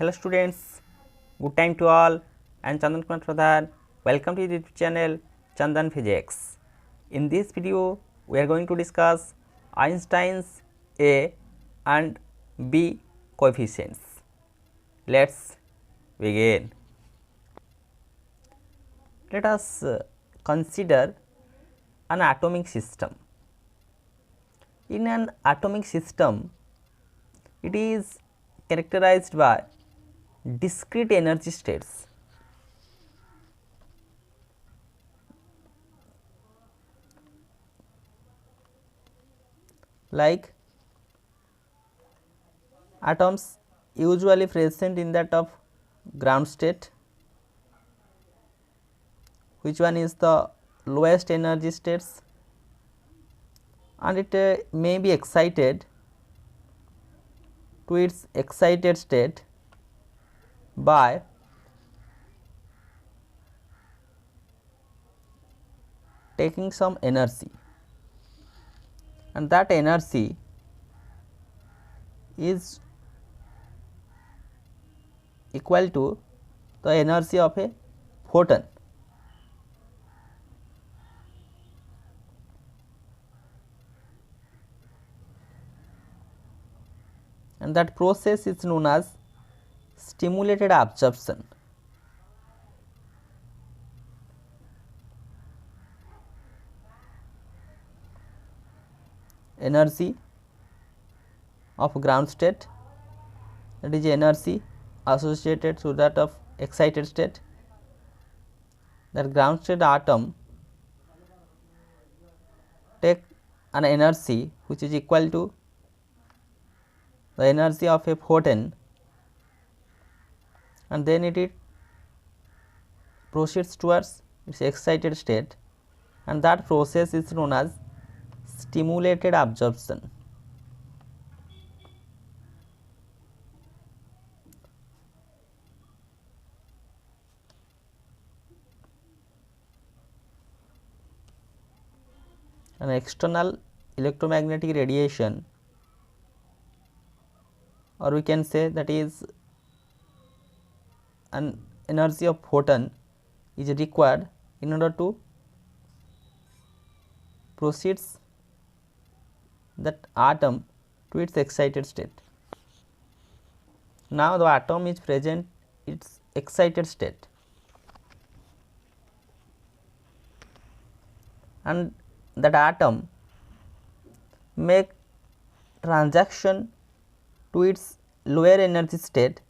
Hello students, good time to all. I am Chandan Kumar Pradhan. Welcome to the YouTube channel Chandan Physics. In this video, we are going to discuss Einstein's A and B coefficients. Let's begin. Let us consider an atomic system. In an atomic system, it is characterized by discrete energy states. Like atoms usually present in that of ground state, which one is the lowest energy states, and it may be excited to its excited state by taking some energy, and that energy is equal to the energy of a photon. And that process is known as stimulated absorption. Energy of ground state, that is energy associated to that of excited state. That ground state atom take an energy which is equal to the energy of a photon, and then it proceeds towards its excited state, and that process is known as stimulated absorption. An external electromagnetic radiation, or we can say that is an energy of photon, is required in order to proceeds that atom to its excited state. Now the atom is present its excited state, and that atom make transaction to its lower energy state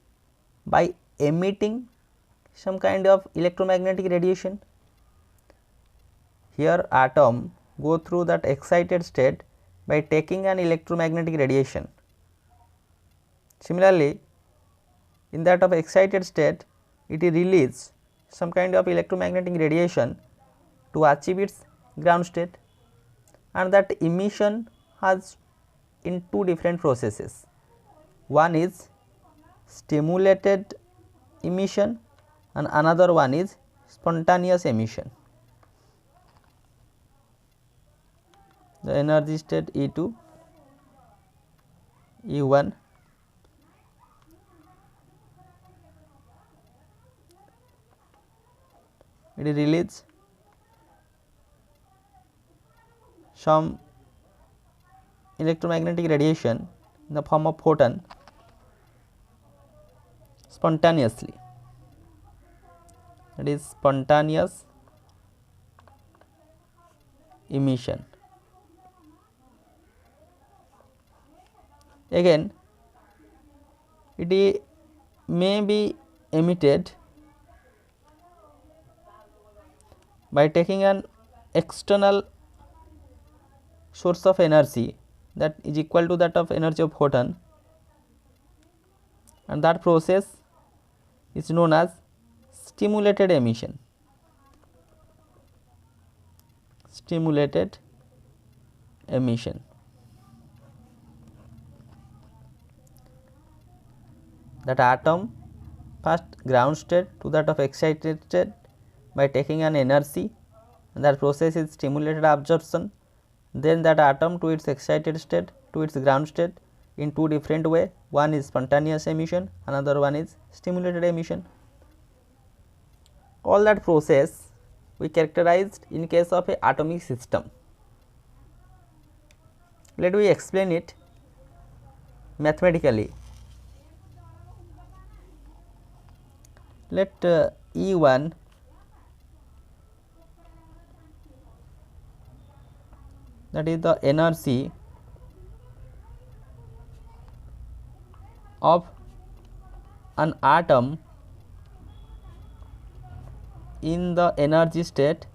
by emitting some kind of electromagnetic radiation. Here atom go through that excited state by taking an electromagnetic radiation. Similarly, in that of excited state, it release some kind of electromagnetic radiation to achieve its ground state, and that emission has in two different processes. One is stimulated emission and another one is spontaneous emission. The energy state E2, E1, it releases some electromagnetic radiation in the form of photon spontaneously, that is spontaneous emission. Again, it may be emitted by taking an external source of energy that is equal to that of energy of photon, and that process is known as stimulated emission. Stimulated emission. That atom first ground state to that of excited state by taking an energy, and that process is stimulated absorption. Then that atom to its excited state to its ground state, in two different way. One is spontaneous emission, another one is stimulated emission. All that process we characterized in case of a atomic system. Let me explain it mathematically. Let E1 that is the energy of an atom in the energy state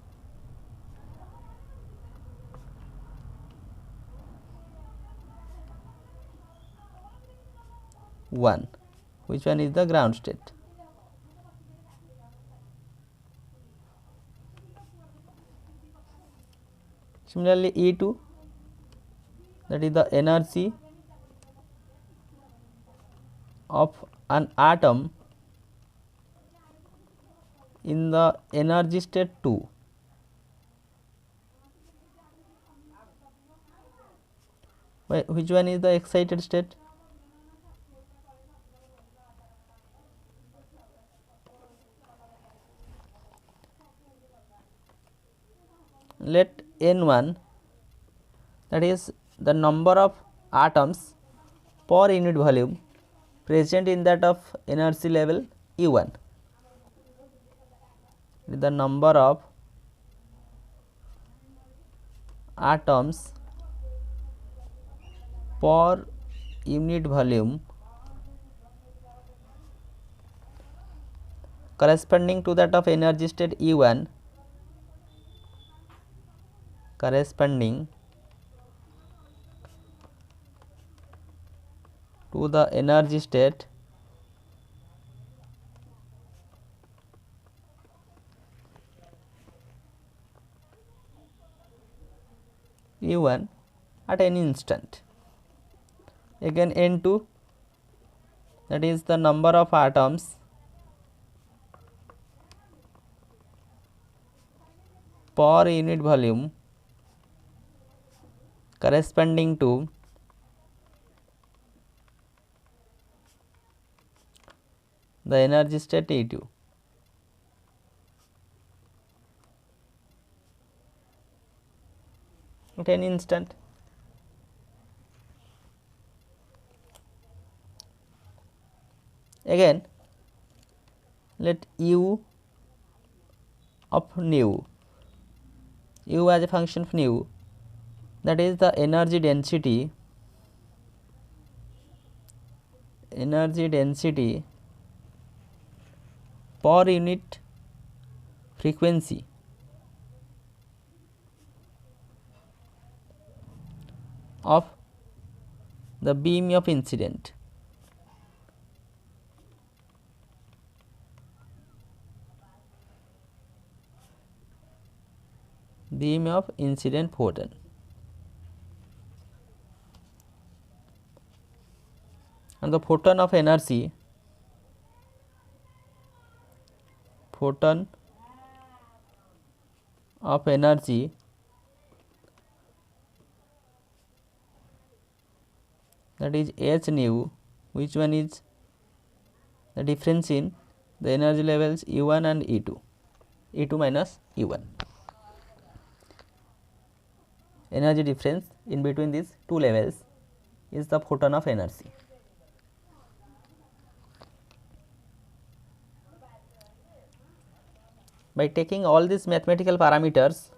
one, which one is the ground state. Similarly, E2 that is the energy of an atom in the energy state 2. Which one is the excited state? Let N1 that is the number of atoms per unit volume present in that of energy level E1. The number of atoms per unit volume corresponding to that of energy state E1 corresponding to the energy state E1 at any instant. Again N2 that is the number of atoms per unit volume corresponding to the energy state E2. At any instant. Again let U of nu, U as a function of nu, that is the energy density per unit frequency of the beam of incident. Beam of incident photon. And the photon of energy that is h nu, which one is the difference in the energy levels E1 and E2, E2 minus E1. Energy difference in between these two levels is the photon of energy. By taking all these mathematical parameters,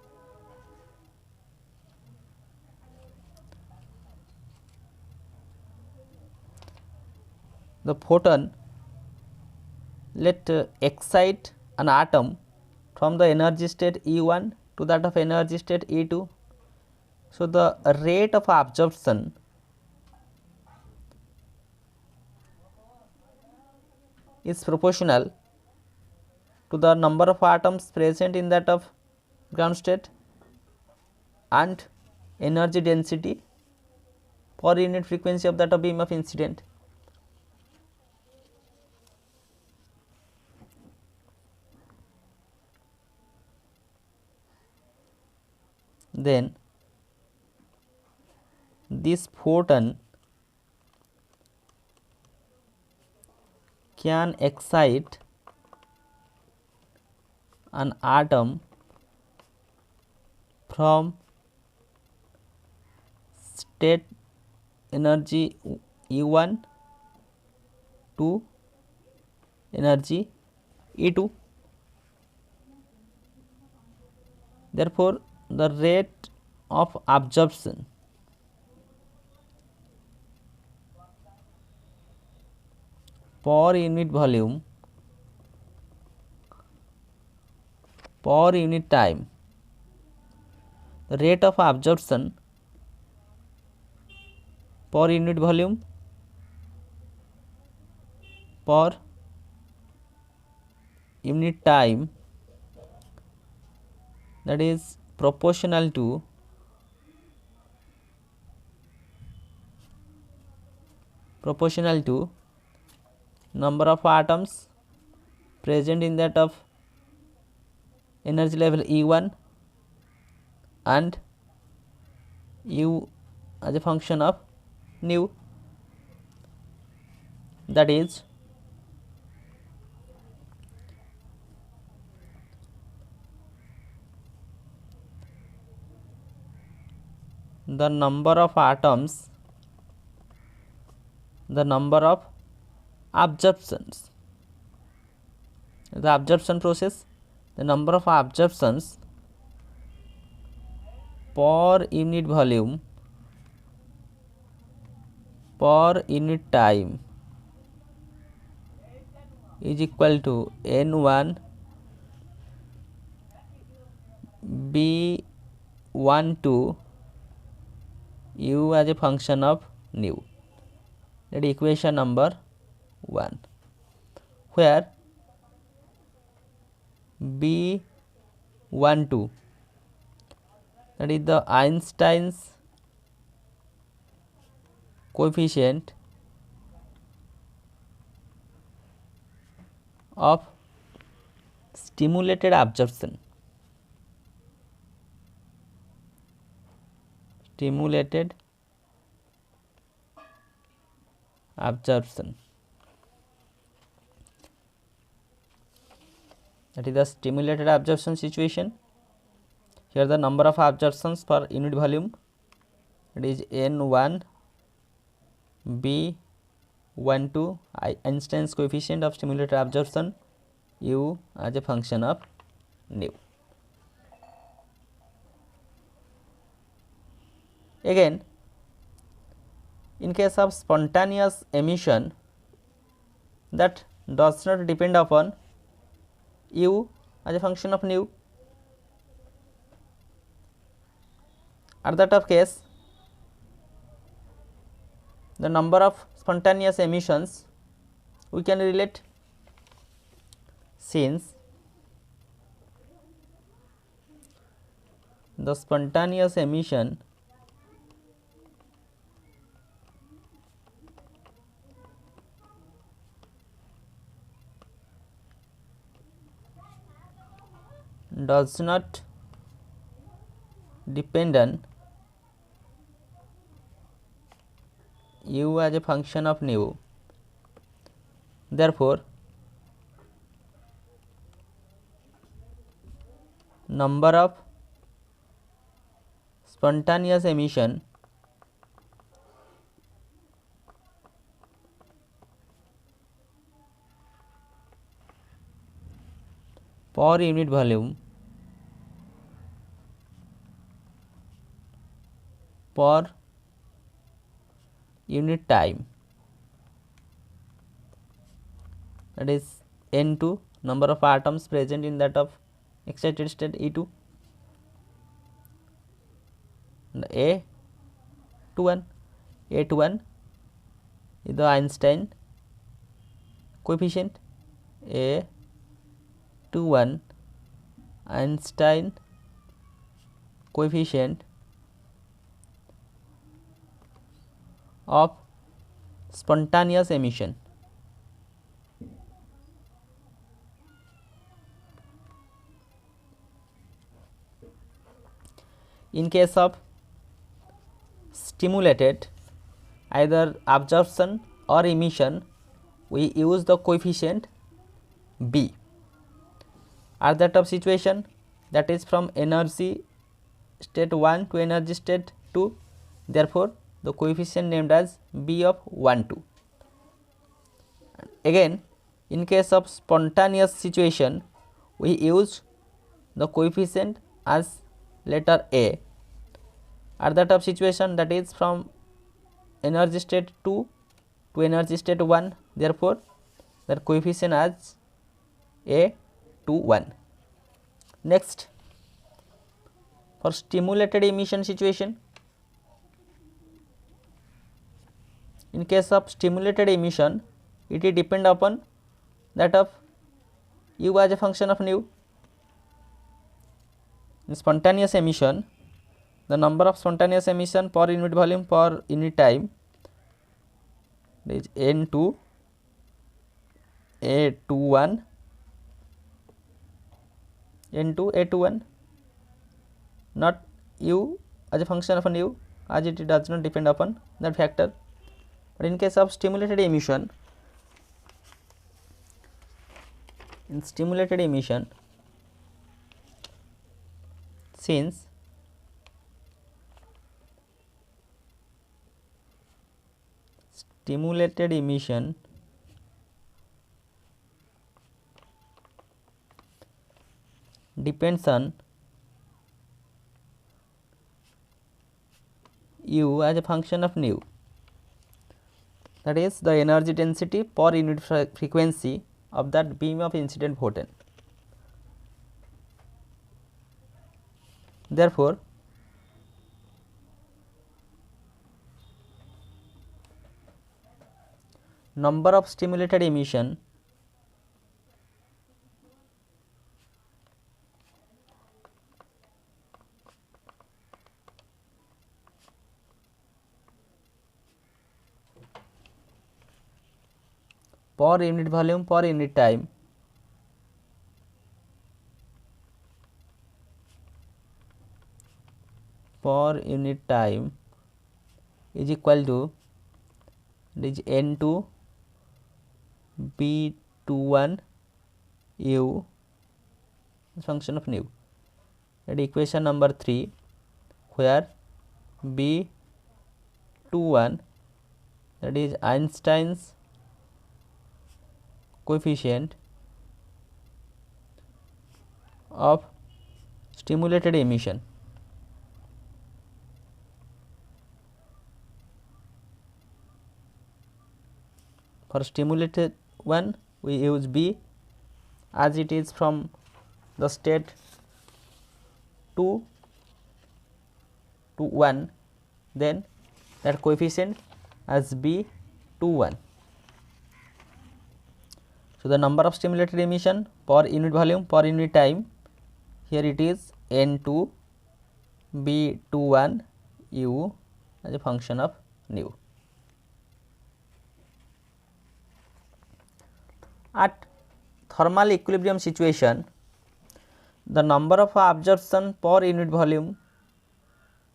the photon let excite an atom from the energy state E1 to that of energy state E2. So, the rate of absorption is proportional to the number of atoms present in that of ground state and energy density per unit frequency of that of beam of incident. Then this photon can excite an atom from state energy E1 to energy E2. Therefore, the rate of absorption per unit volume per unit time, the rate of absorption per unit volume per unit time, that is proportional to number of atoms present in that of energy level E1 and U as a function of nu, that is the number of atoms, the number of absorptions, the absorption process, the number of absorptions per unit volume per unit time is equal to N1 B12 U as a function of nu. That is equation number 1, where B12, that is the Einstein's coefficient of stimulated absorption. That is the stimulated absorption situation. Here the number of absorptions per unit volume, it is N1 B12 Einstein's coefficient of stimulated absorption U as a function of nu. Again, in case of spontaneous emission, that does not depend upon U as a function of nu. At that of case, the number of spontaneous emissions we can relate, since the spontaneous emission does not depend on U as a function of nu. Therefore, number of spontaneous emission per unit volume per unit time, that is N2 number of atoms present in that of excited state E2, and A21 is the Einstein coefficient, A21 Einstein coefficient of spontaneous emission. In case of stimulated, either absorption or emission, we use the coefficient B. At that of situation, that is from energy state 1 to energy state 2, therefore the coefficient named as B of 1 2. Again, in case of spontaneous situation, we use the coefficient as letter A. At that of situation, that is from energy state 2 to energy state 1, therefore the coefficient as A to 1. Next, for stimulated emission situation, in case of stimulated emission, it is depend upon that of u as a function of nu. In spontaneous emission, the number of spontaneous emission per unit volume per unit time is N2 A21 N2 A21, not u as a function of nu, as it does not depend upon that factor. But in case of stimulated emission, since stimulated emission depends on u as a function of nu, that is the energy density per unit frequency of that beam of incident photon. Therefore, number of stimulated emission per unit volume per unit time is equal to this N2 B21 u function of nu. That equation number 3, where B21, that is Einstein's coefficient of stimulated emission. For stimulated one, we use B, as it is from the state 2 to 1, then that coefficient as B to 1. So, the number of stimulated emission per unit volume per unit time, here it is N2 B21 u as a function of nu. At thermal equilibrium situation, the number of absorption per unit volume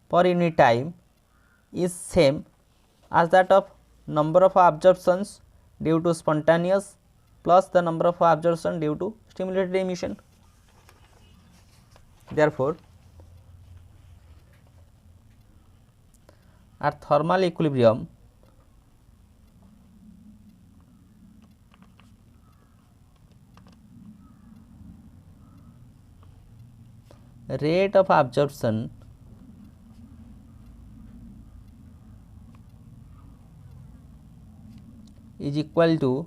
per unit time is same as that of number of absorptions due to spontaneous plus the number of absorption due to stimulated emission. Therefore, at thermal equilibrium, rate of absorption is equal to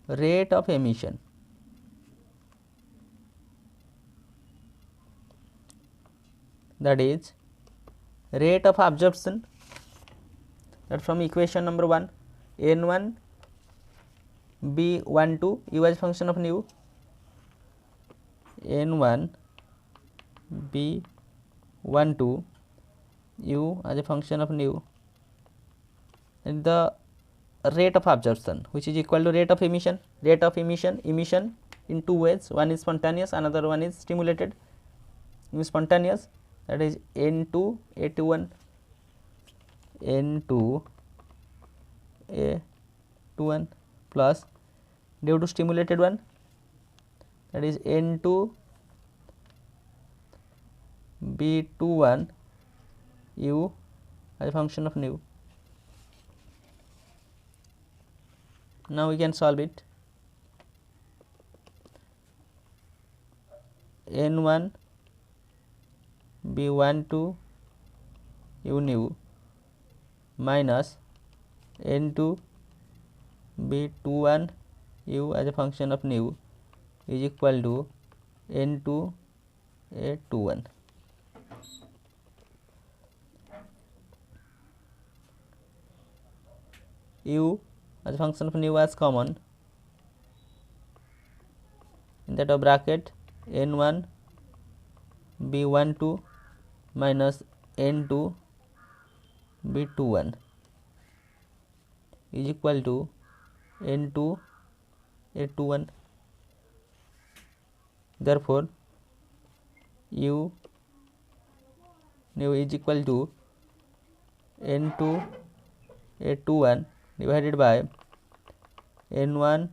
rate of emission. That is rate of absorption, that from equation number 1, N1 B12 u as function of nu, N1 B12 u as a function of nu, and the rate of absorption which is equal to rate of emission. Rate of emission in two ways, one is spontaneous, another one is stimulated. In spontaneous, that is N2 A21 N2 A21 plus due to stimulated one, that is N2 B21 u as a function of nu. Now we can solve it. N1 B12 u nu minus N2 B21 u as a function of nu is equal to N2 A21. U as a function of nu as common, in that of bracket N1 B12 minus N2 B21 is equal to N2 A21. Therefore, U nu is equal to N2 A21 divided by N1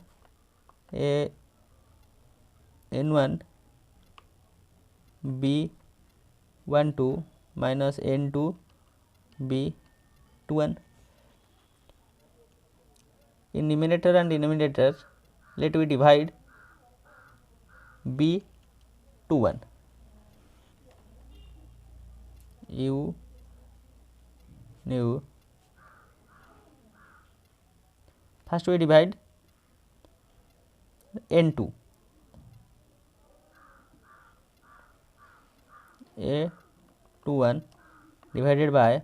B12 minus N2 B21. In numerator and denominator, let we divide B21. U nu, first we divide N2 A21 divided by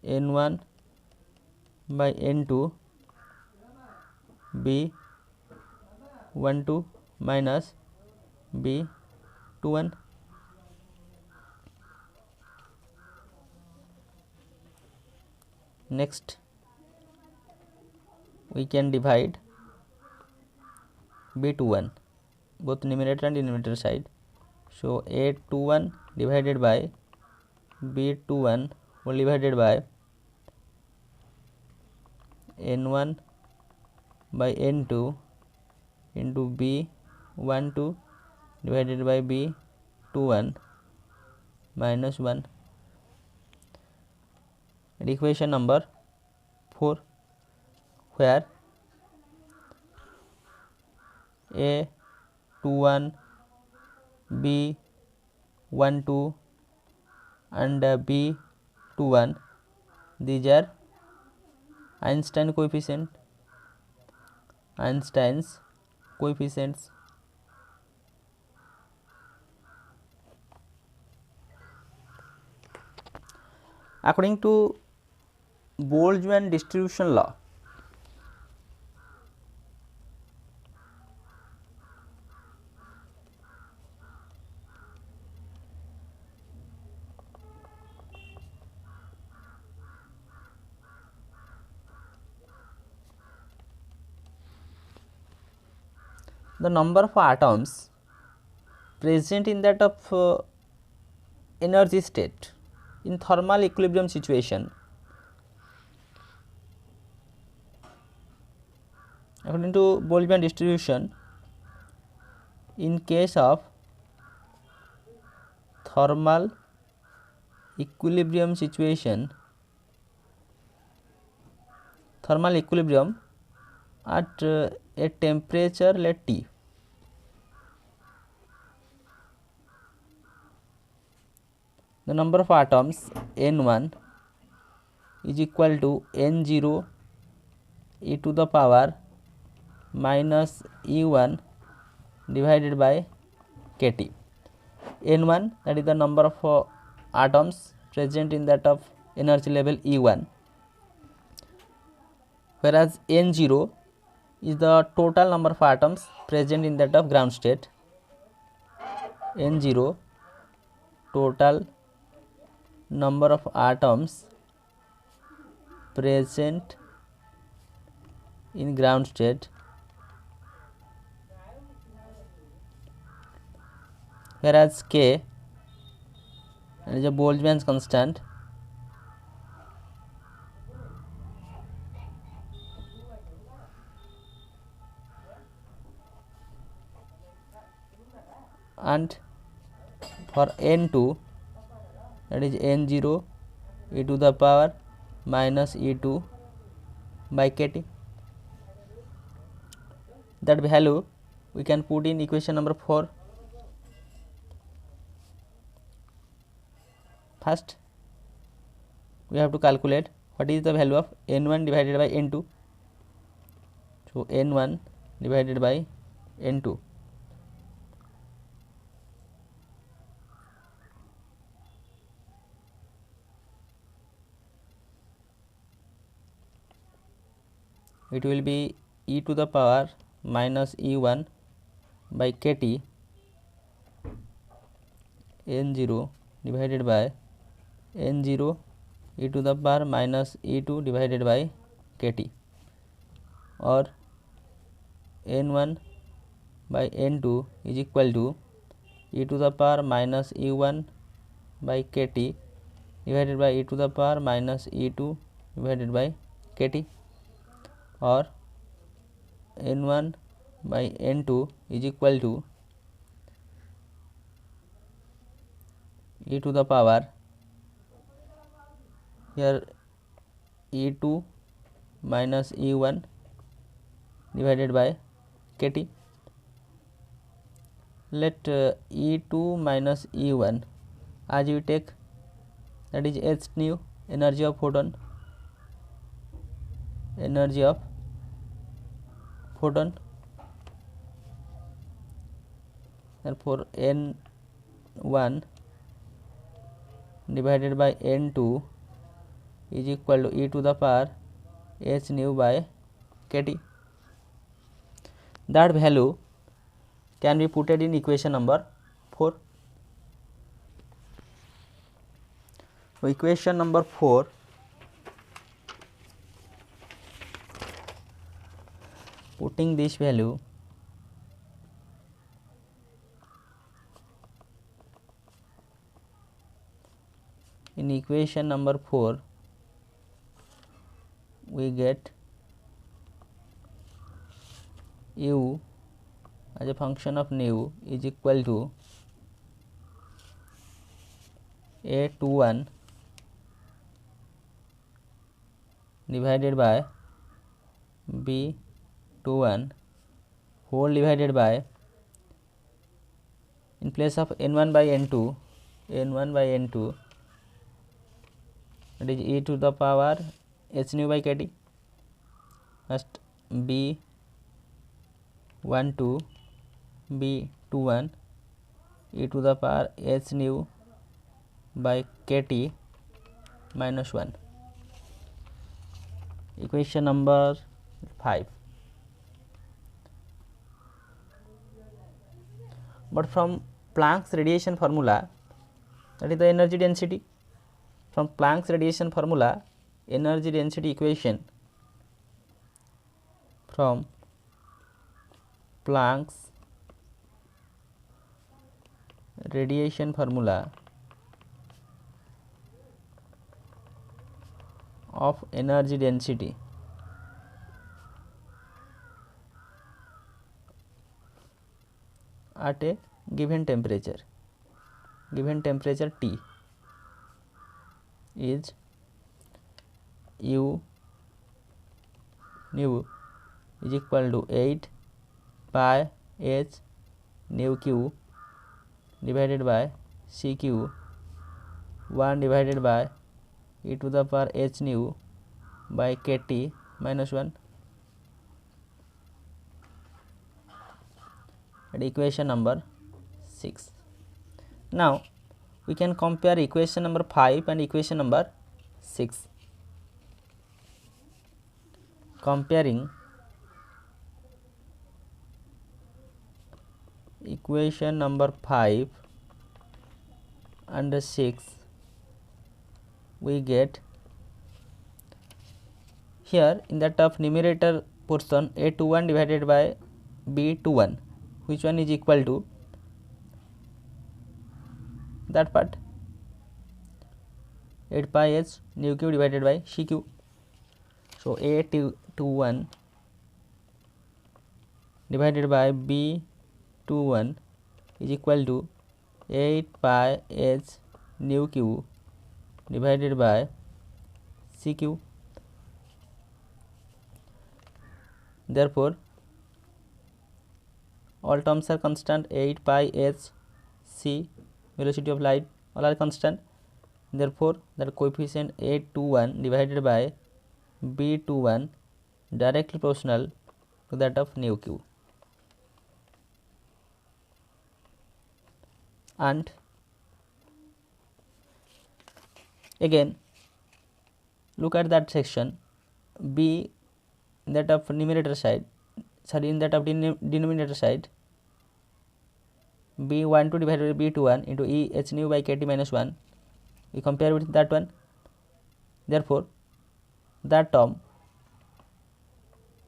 N1 by N2 B12 minus B21. Next we can divide B21 both numerator and denominator side. So A21 divided by B21 whole divided by N1 by N2 into B12 divided by B21 minus 1. And equation number 4, where A21 B12 and B21, these are Einstein's coefficients. According to Boltzmann distribution law, the number of atoms present in that of energy state in thermal equilibrium situation, according to Boltzmann distribution, in case of thermal equilibrium situation, thermal equilibrium at a temperature let T, the number of atoms N1 is equal to N0 e to the power minus E1 divided by KT. N1, that is the number of atoms present in that of energy level E1, whereas N0 is the total number of atoms present in that of ground state. N0, total number of atoms present in ground state, whereas K is a Boltzmann's constant, and for n2 that is n0 e to the power minus e2 by kt. That value we can put in equation number 4. First we have to calculate what is the value of n1 divided by n2. So n1 divided by n2, it will be e to the power minus e1 by kt n0 divided by n0 e to the power minus e2 divided by kt, or n1 by n2 is equal to e to the power minus e1 by kt divided by e to the power minus e2 divided by kt, or n1 by n2 is equal to e to the power, here e2 minus e1 divided by kt. Let e2 minus e1 as we take, that is h nu, energy of photon, energy of photon. Therefore n1 divided by n2 is equal to e to the power h nu by kt. That value can be put in equation number 4. So equation number 4, putting this value in equation number 4, we get u as a function of nu is equal to a21 divided by b21 whole divided by, in place of n1 by n2, that is e to the power h nu by kt. First b12 b21 e to the power h nu by kt minus 1. Equation number 5. But from Planck's radiation formula, that is the energy density, from Planck's radiation formula, energy density equation, from Planck's radiation formula of energy density at a given temperature T is u nu is equal to 8 pi h nu q divided by cq 1 divided by e to the power h nu by kt minus 1. At equation number 6. Now we can compare equation number 5 and equation number 6. Comparing equation number 5 and 6, we get here in the top numerator portion a21 divided by b21, which one is equal to that part 8 pi h nu q divided by cq. So a21 divided by b21 is equal to 8 pi h nu q divided by cq. Therefore, all terms are constant. 8 pi h c velocity of light all are constant. Therefore, that coefficient 821 divided by b21 directly proportional to that of nu q. And again look at that section, b in that of numerator side, sorry, in that of denominator side, b12 divided by b21 into E h nu by kt minus 1, we compare with that one. Therefore, that term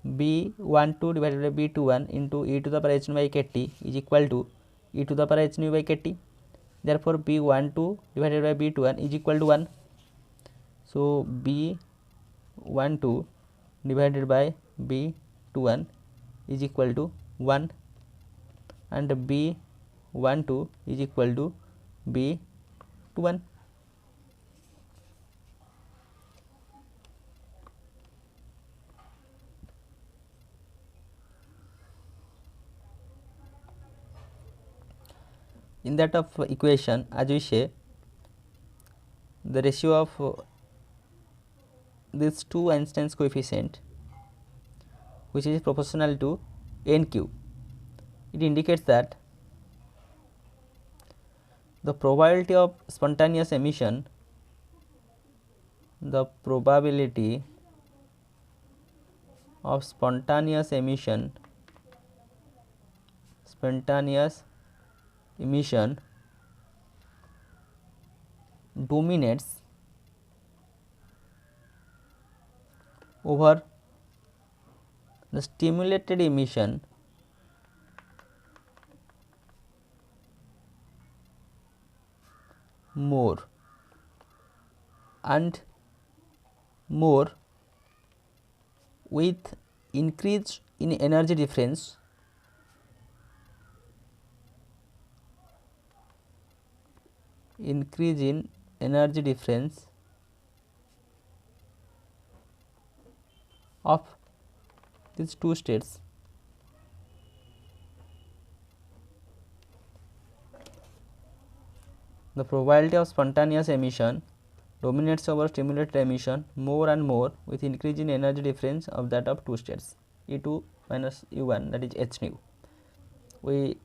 b12 divided by b21 into e to the power h nu by kt is equal to e to the power h nu by kt. Therefore, b12 divided by b21 is equal to 1. So, b12 divided by b21 is equal to 1 and b12 is equal to b21. In that of equation, as we say, the ratio of these two Einstein's coefficient, which is proportional to nq, it indicates that the probability of spontaneous emission, the probability of spontaneous emission dominates over the stimulated emission more and more with increase in energy difference of these two states. The probability of spontaneous emission dominates over stimulated emission more and more with increase in energy difference of that of two states, E2 minus U1, that is h nu. We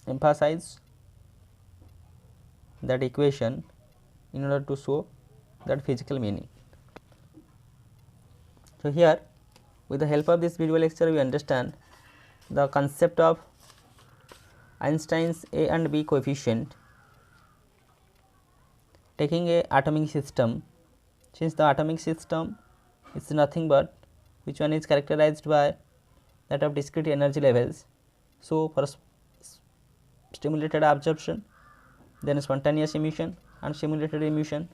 emphasize that equation in order to show that physical meaning. So, here with the help of this video lecture, we understand the concept of Einstein's A and B coefficient taking a atomic system. Since the atomic system is nothing but which one is characterized by that of discrete energy levels. So, for stimulated absorption, then spontaneous emission and simulated emission,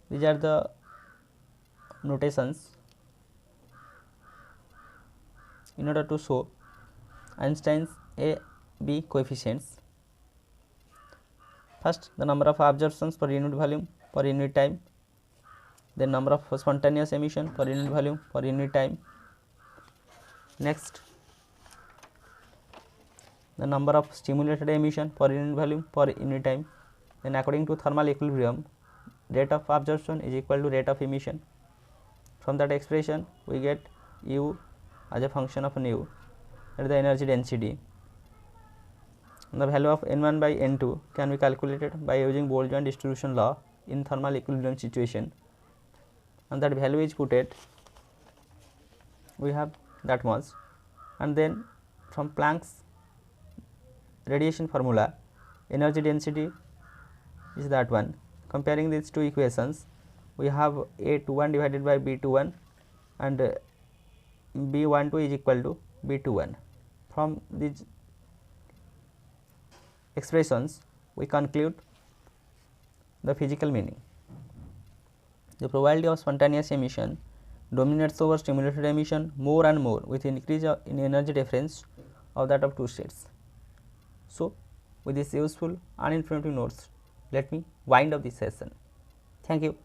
these are the notations in order to show Einstein's A, B coefficients. First, the number of absorptions per unit volume per unit time, then number of spontaneous emission per unit volume per unit time. Next, the number of stimulated emission per unit volume per unit time. Then, according to thermal equilibrium, rate of absorption is equal to rate of emission. From that expression, we get U as a function of nu, that is the energy density. And the value of N1 by N2 can be calculated by using Boltzmann distribution law in thermal equilibrium situation, and that value is put at, we have that much. And then from Planck's radiation formula, energy density is that one. Comparing these two equations, we have A21 divided by B21 and B12 is equal to B21. From these expressions, we conclude the physical meaning. The probability of spontaneous emission dominates over stimulated emission more and more with increase in energy difference of that of two states. So, with this useful and informative notes, let me wind up this session. Thank you.